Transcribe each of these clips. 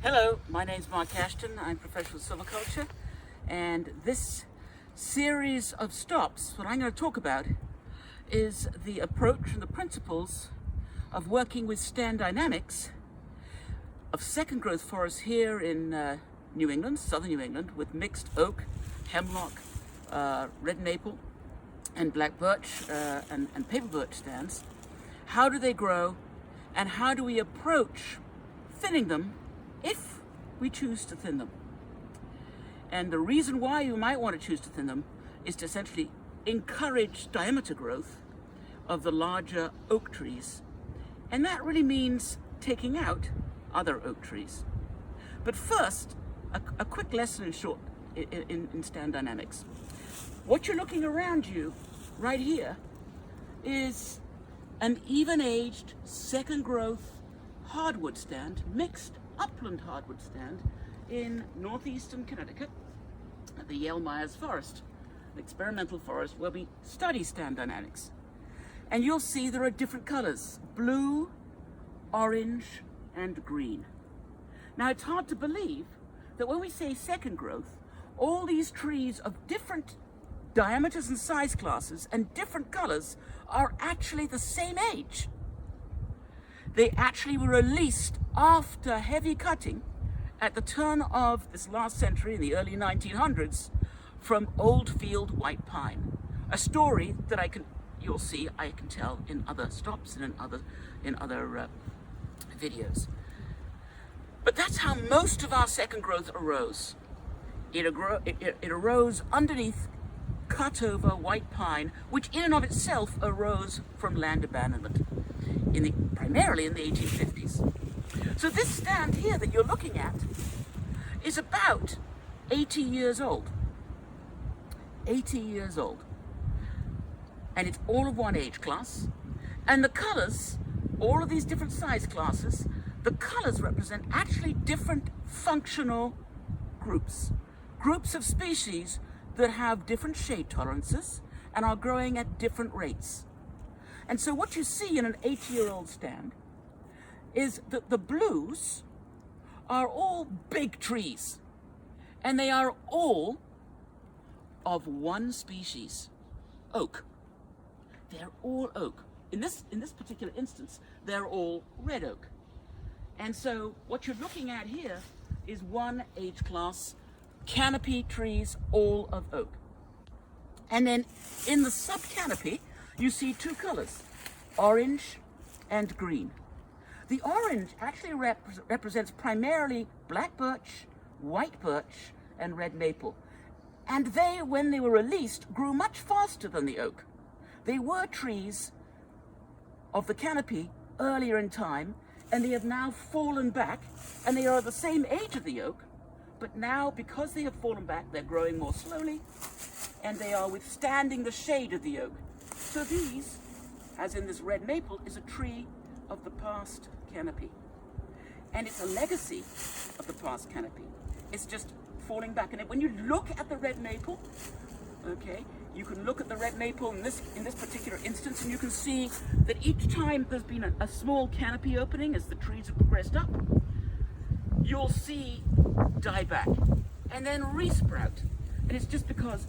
Hello, my name's P.M.S Ashton. I'm professor of silviculture, and this series of stops, what I'm going to talk about is the approach and the principles of working with stand dynamics of second growth forests here in New England, southern New England, with mixed oak, hemlock, red maple, and black birch and paper birch stands. How do they grow, and how do we approach thinning them if we choose to thin them? And the reason why you might want to choose to thin them is to essentially encourage diameter growth of the larger oak trees. And that really means taking out other oak trees. But first, a quick lesson in stand dynamics. What you're looking around you right here is an even-aged second growth hardwood stand, mixed upland hardwood stand in Northeastern Connecticut at the Yale Myers forest, an experimental forest where we study stand dynamics. And you'll see there are different colors: blue, orange, and green. Now, it's hard to believe that when we say second growth, all these trees of different diameters and size classes and different colors are actually the same age. They actually were released after heavy cutting at the turn of this last century, in the early 1900s, from old field white pine. A story that you'll see I can tell in other stops and in other videos. But that's how most of our second growth arose. It arose underneath cut over white pine, which in and of itself arose from land abandonment, primarily in the 1850s. So this stand here that you're looking at is about 80 years old. 80 years old. And it's all of one age class. And the colors, all of these different size classes, the colors represent actually different functional groups. Groups of species that have different shade tolerances and are growing at different rates. And so what you see in an 80-year-old stand is that the blues are all big trees, and they are all of one species, oak. They're all oak. In this particular instance, they're all red oak. And so what you're looking at here is one age class, canopy trees, all of oak. And then in the sub-canopy, you see two colors, orange and green. The orange actually represents primarily black birch, white birch, and red maple. And they, when they were released, grew much faster than the oak. They were trees of the canopy earlier in time, and they have now fallen back, and they are the same age of the oak, but now, because they have fallen back, they're growing more slowly, and they are withstanding the shade of the oak. So these, as in this red maple, is a tree of the past canopy. And it's a legacy of the past canopy. It's just falling back. And when you look at the red maple, okay, you can look at the red maple in this particular instance, and you can see that each time there's been a small canopy opening as the trees have progressed up, you'll see die back and then resprout. And it's just because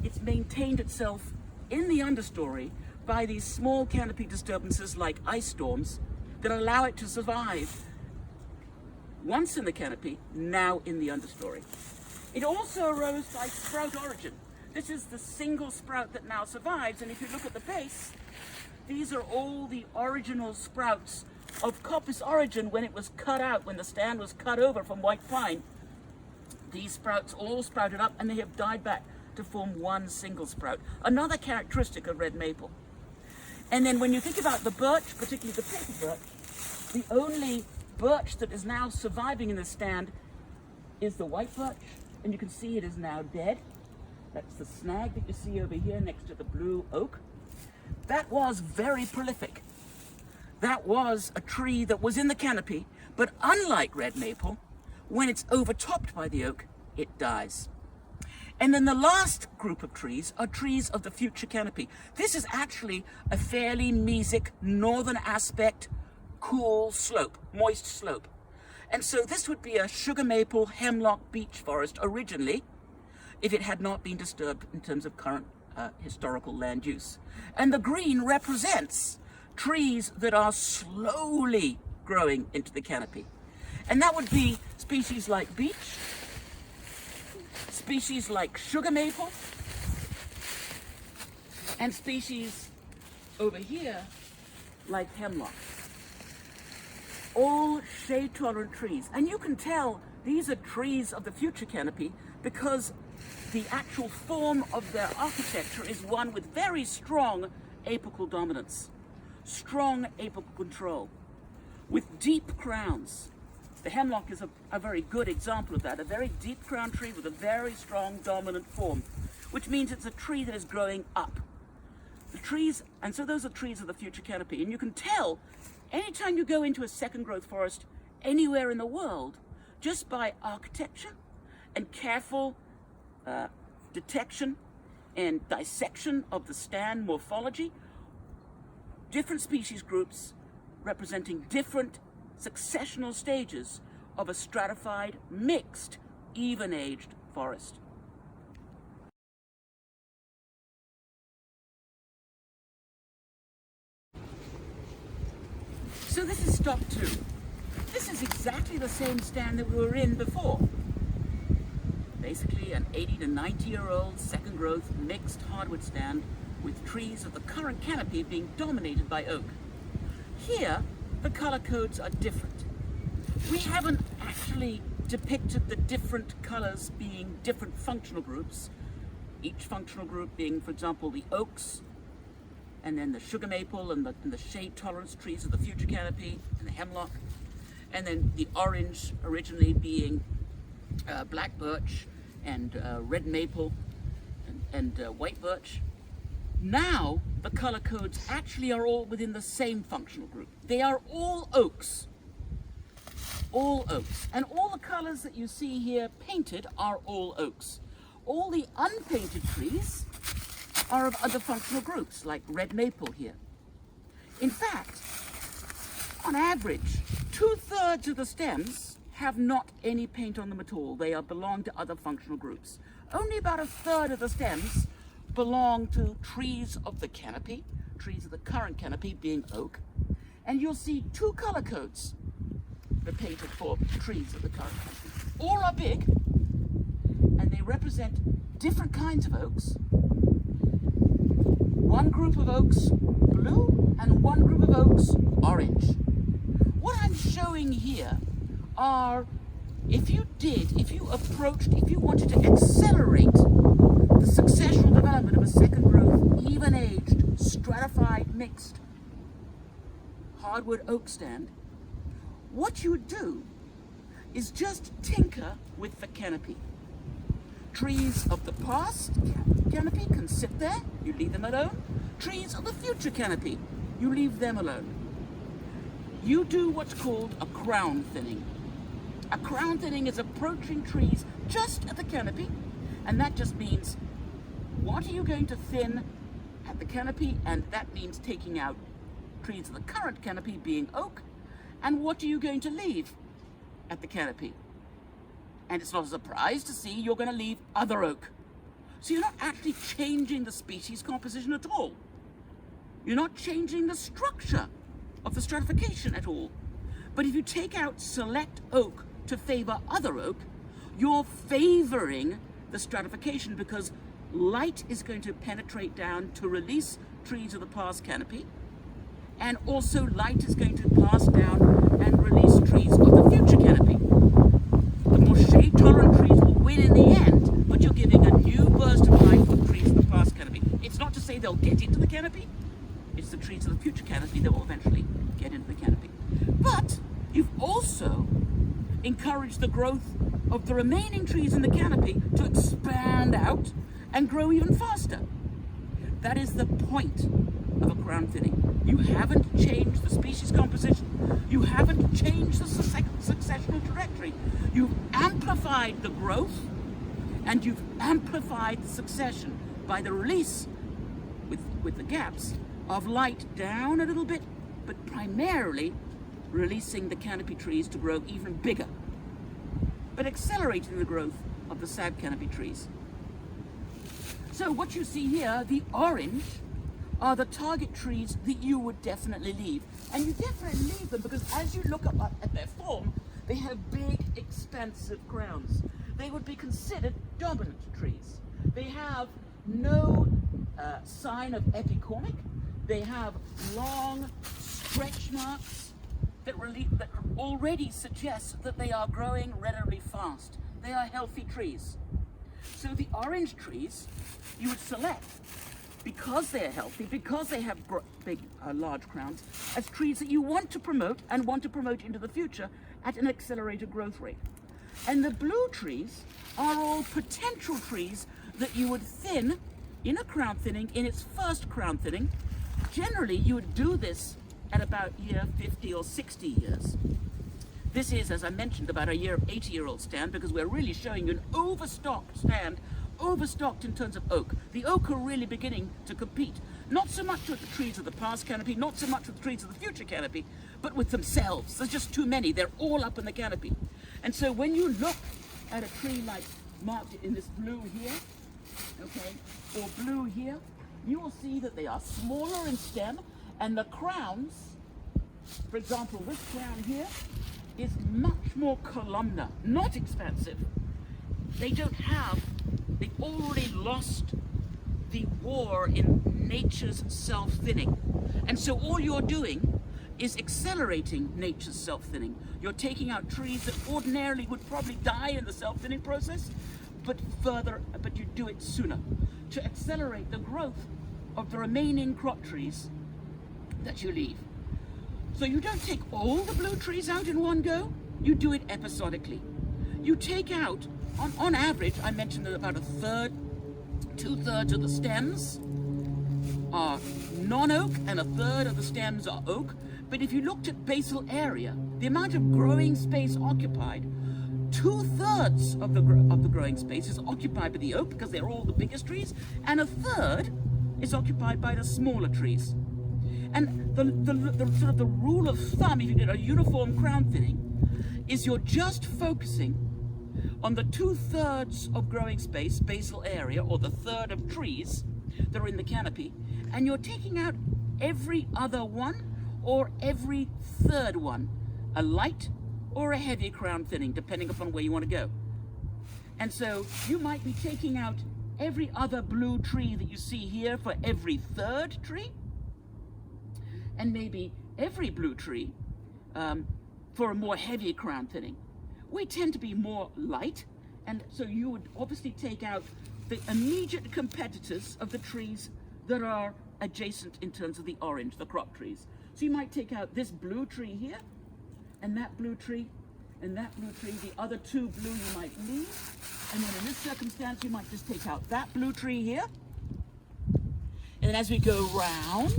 it's maintained itself in the understory by these small canopy disturbances like ice storms that allow it to survive once in the canopy, now in the understory. It also arose by sprout origin. This is the single sprout that now survives, and if you look at the base, these are all the original sprouts of coppice origin when it was cut out, when the stand was cut over from white pine. These sprouts all sprouted up, and they have died back to form one single sprout. Another characteristic of red maple. And then when you think about the birch, particularly the paper birch, the only birch that is now surviving in the stand is the white birch, and you can see it is now dead. That's the snag that you see over here next to the blue oak. That was very prolific. That was a tree that was in the canopy, but unlike red maple, when it's overtopped by the oak, it dies. And then the last group of trees are trees of the future canopy. This is actually a fairly mesic northern aspect, cool slope, moist slope. And so this would be a sugar maple hemlock beech forest originally, if it had not been disturbed in terms of current historical land use. And the green represents trees that are slowly growing into the canopy. And that would be species like beech, species like sugar maple, and species over here like hemlock. All shade-tolerant trees. And you can tell these are trees of the future canopy because the actual form of their architecture is one with very strong apical dominance, strong apical control, with deep crowns. The hemlock is a very good example of that, a very deep crown tree with a very strong dominant form, which means it's a tree that is growing up. The trees, and so those are trees of the future canopy. And you can tell anytime you go into a second growth forest anywhere in the world, just by architecture and careful detection and dissection of the stand morphology, different species groups representing different successional stages of a stratified, mixed, even-aged forest. So this is stop 2. This is exactly the same stand that we were in before. Basically an 80 to 90-year-old second growth mixed hardwood stand with trees of the current canopy being dominated by oak. Here, the color codes are different. We haven't actually depicted the different colors being different functional groups, each functional group being, for example, the oaks, and then the sugar maple and the shade tolerance trees of the future canopy, and the hemlock, and then the orange originally being black birch and red maple and white birch. Now the color codes actually are all within the same functional group. They are all oaks. All oaks. And all the colors that you see here painted are all oaks. All the unpainted trees are of other functional groups, like red maple here. In fact, on average, 2/3 of the stems have not any paint on them at all. They belong to other functional groups. Only about 1/3 of the stems belong to trees of the canopy, trees of the current canopy being oak. And you'll see 2 color codes that are painted for trees of the current canopy. All are big, and they represent different kinds of oaks. One group of oaks blue and one group of oaks orange. What I'm showing here are, if you wanted to accelerate the successional development of a second growth, even-aged, stratified, mixed hardwood oak stand, what you would do is just tinker with the canopy. Trees of the past canopy can sit there, you leave them alone. Trees of the future canopy, you leave them alone. You do what's called a crown thinning. A crown thinning is approaching trees just at the canopy, and that just means, what are you going to thin at the canopy? And that means taking out trees of the current canopy being oak, and what are you going to leave at the canopy? And it's not a surprise to see you're going to leave other oak. So you're not actually changing the species composition at all. You're not changing the structure of the stratification at all. But if you take out select oak to favor other oak, you're favoring the stratification because light is going to penetrate down to release trees of the past canopy, and also light is going to pass down and release trees of the future canopy. The more shade-tolerant trees will win in the end, but you're giving a new burst of light for trees of the past canopy. It's not to say they'll get into the canopy, it's the trees of the future canopy that will eventually get into the canopy. But you've also encouraged the growth of the remaining trees in the canopy to expand out and grow even faster. That is the point of a crown thinning. You haven't changed the species composition. You haven't changed the successional trajectory. You've amplified the growth, and you've amplified the succession by the release, with the gaps, of light down a little bit, but primarily releasing the canopy trees to grow even bigger, but accelerating the growth of the sag canopy trees. So what you see here, the orange, are the target trees that you would definitely leave. And you definitely leave them because as you look up at their form, they have big, expansive crowns. They would be considered dominant trees. They have no sign of epicormic. They have long stretch marks that already suggest that they are growing relatively fast. They are healthy trees. So the orange trees you would select because they are healthy, because they have big, large crowns, as trees that you want to promote and want to promote into the future at an accelerated growth rate. And the blue trees are all potential trees that you would thin in a crown thinning, in its first crown thinning. Generally, you would do this at about year 50 or 60 years. This is, as I mentioned, about a 80-year-old stand because we're really showing you an overstocked stand, overstocked in terms of oak. The oak are really beginning to compete, not so much with the trees of the past canopy, not so much with the trees of the future canopy, but with themselves. There's just too many. They're all up in the canopy. And so when you look at a tree like marked in this blue here, okay, or blue here, you will see that they are smaller in stem, and the crowns, for example, this crown here is much more columnar, not expansive. They've already lost the war in nature's self-thinning. And so all you're doing is accelerating nature's self-thinning. You're taking out trees that ordinarily would probably die in the self-thinning process, but you do it sooner to accelerate the growth of the remaining crop trees that you leave. So you don't take all the blue trees out in one go, you do it episodically. You take out, on average, I mentioned that about 2/3 of the stems are non-oak and 1/3 of the stems are oak. But if you looked at basal area, the amount of growing space occupied, 2/3 of the growing space is occupied by the oak because they're all the biggest trees, and 1/3 is occupied by the smaller trees. And the sort of the rule of thumb, if you did a uniform crown thinning, is you're just focusing on the 2/3 of growing space, basal area, or the 1/3 of trees that are in the canopy, and you're taking out every other one or every 3rd one, a light or a heavy crown thinning, depending upon where you want to go. And so you might be taking out every other blue tree that you see here for every 3rd tree, and maybe every blue tree for a more heavy crown thinning. We tend to be more light, and so you would obviously take out the immediate competitors of the trees that are adjacent in terms of the orange, the crop trees. So you might take out this blue tree here, and that blue tree, and that blue tree. The other 2 blue you might leave, and then in this circumstance you might just take out that blue tree here. And then as we go round,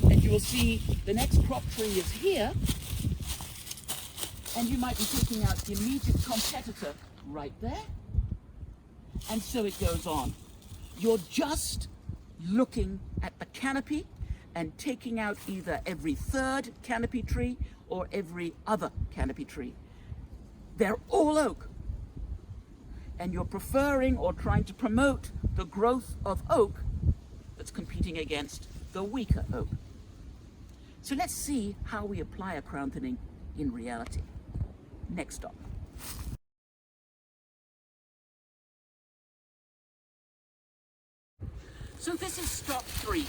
and you will see the next crop tree is here, and you might be taking out the immediate competitor right there. And so it goes on. You're just looking at the canopy and taking out either every 3rd canopy tree or every other canopy tree. They're all oak. And you're preferring or trying to promote the growth of oak that's competing against the weaker oak. So let's see how we apply a crown thinning in reality. Next stop. So this is stop 3.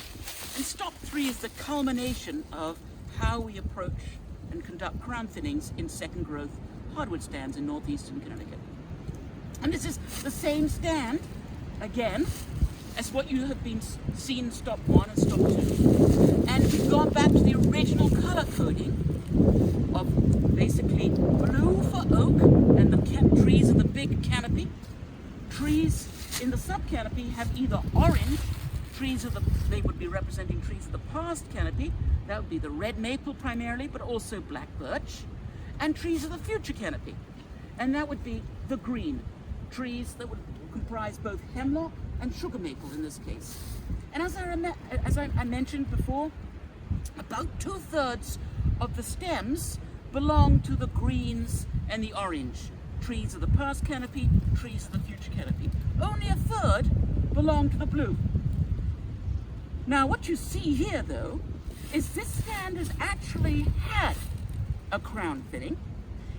And stop 3 is the culmination of how we approach and conduct crown thinnings in second growth hardwood stands in Northeastern Connecticut. And this is the same stand, again, as what you have been seen stop 1 and stop 2. And we've gone back to the original color coding of basically blue for oak and the trees in the big canopy. Trees in the sub-canopy have either orange, they would be representing trees of the past canopy, that would be the red maple primarily, but also black birch, and trees of the future canopy, and that would be the green, trees that would comprise both hemlock and sugar maple in this case. And as I mentioned before, about 2/3 of the stems belong to the greens and the orange. Trees of the past canopy, trees of the future canopy. Only a third belong to the blue. Now what you see here though, is this stand has actually had a crown thinning.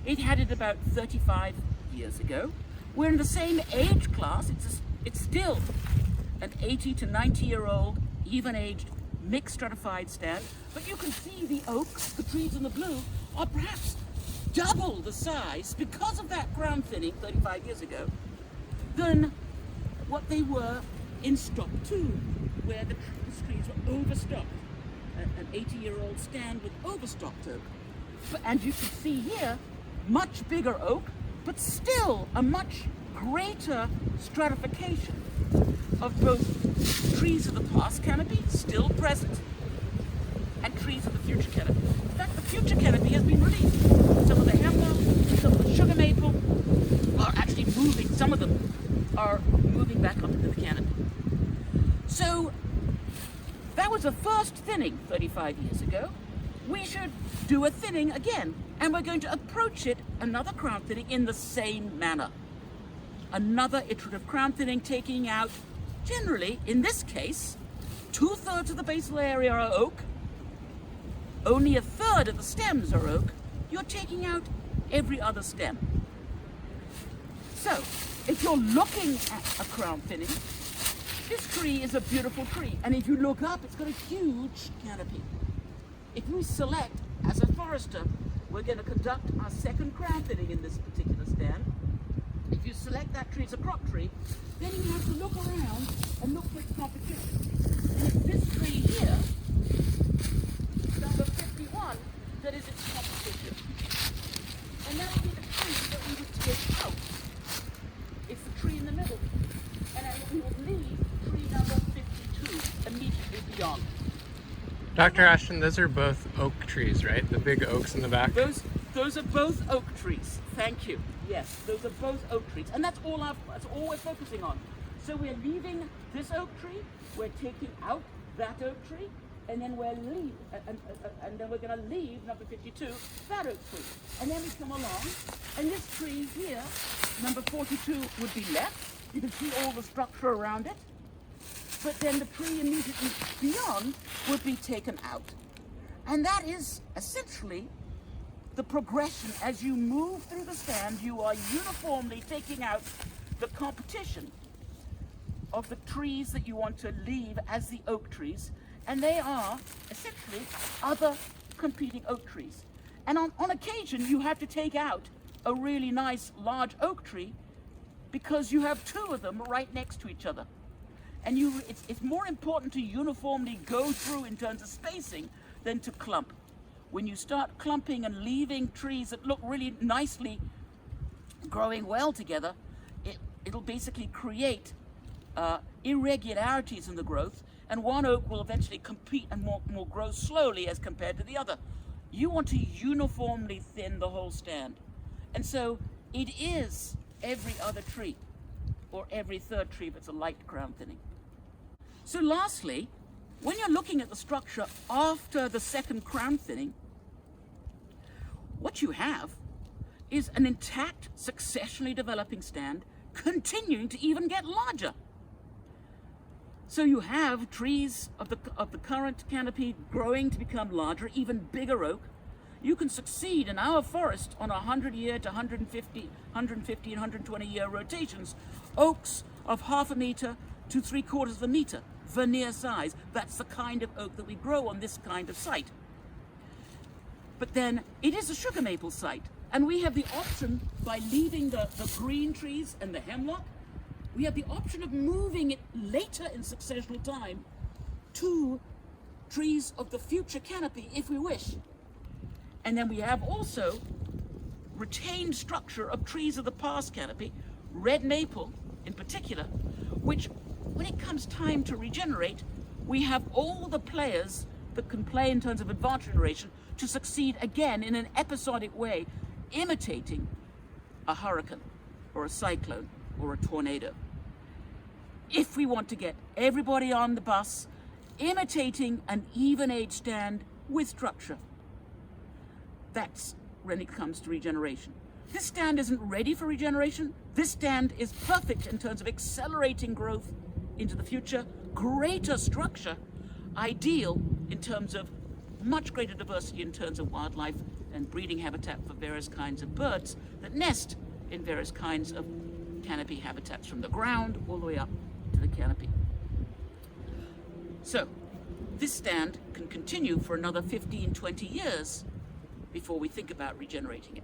It had it about 35 years ago. We're in the same age class. It's still an 80 to 90-year-old, even-aged, mixed stratified stand. But you can see the oaks, the trees in the blue, are perhaps double the size because of that crown thinning 35 years ago than what they were in stock 2, where the trees were overstocked. An 80-year-old stand with overstocked oak. And you can see here, much bigger oak, but still a much greater stratification of both trees of the past canopy, still present, and trees of the future canopy. In fact, the future canopy has been released. Some of the hemlock, some of the sugar maple are actually moving. Some of them are moving back up into the canopy. So that was the first thinning 35 years ago. We should do a thinning again, and we're going to approach it, another crown thinning, in the same manner. Another iterative crown thinning, taking out, generally, in this case, 2/3 of the basal area are oak, only a third of the stems are oak. You're taking out every other stem. So, if you're looking at a crown thinning, this tree is a beautiful tree, and if you look up, it's got a huge canopy. If we select, as a forester, we're going to conduct our second crown thinning in this particular stand. If you select that tree as a crop tree, then you have to look around and look for its competition. And it's this tree here, number 51, that is its competition. And that will be the tree that we would take out. It's the tree in the middle. And then we will leave tree number 52 immediately beyond. Dr. Ashton, those are both oak trees, right? The big oaks in the back? Those are both oak trees. Thank you. Yes, those are both oak trees. And that's all we're focusing on. So we're leaving this oak tree, we're taking out that oak tree, and then we're going to leave number 52, that oak tree. And then we come along, and this tree here, number 42, would be left. You can see all the structure around it. But then the tree immediately beyond would be taken out. And that is essentially the progression. As you move through the stand, you are uniformly taking out the competition of the trees that you want to leave as the oak trees, and they are essentially other competing oak trees. And on occasion, you have to take out a really nice large oak tree because you have two of them right next to each other. And it's more important to uniformly go through in terms of spacing than to clump. When you start clumping and leaving trees that look really nicely growing well together, it'll basically create irregularities in the growth, and one oak will eventually compete and more grow slowly as compared to the other. You want to uniformly thin the whole stand. And so it is every other tree, or every third tree if it's a light crown thinning. So lastly, when you're looking at the structure after the second crown thinning, what you have is an intact, successionally developing stand continuing to even get larger. So you have trees of the current canopy growing to become larger, even bigger oak. You can succeed in our forest on 100-year to 150 and 120-year rotations. Oaks of 1/2 meter to 3/4 meter, veneer size. That's the kind of oak that we grow on this kind of site. But then it is a sugar maple site, and we have the option, by leaving the green trees and the hemlock, we have the option of moving it later in successional time to trees of the future canopy if we wish. And then we have also retained structure of trees of the past canopy, red maple in particular, which when it comes time to regenerate, we have all the players that can play in terms of advanced generation to succeed again in an episodic way, imitating a hurricane or a cyclone or a tornado. If we want to get everybody on the bus, imitating an even age stand with structure. That's when it comes to regeneration. This stand isn't ready for regeneration. This stand is perfect in terms of accelerating growth into the future, greater structure, ideal in terms of much greater diversity in terms of wildlife and breeding habitat for various kinds of birds that nest in various kinds of canopy habitats from the ground all the way up to the canopy. So this stand can continue for another 15, 20 years before we think about regenerating it.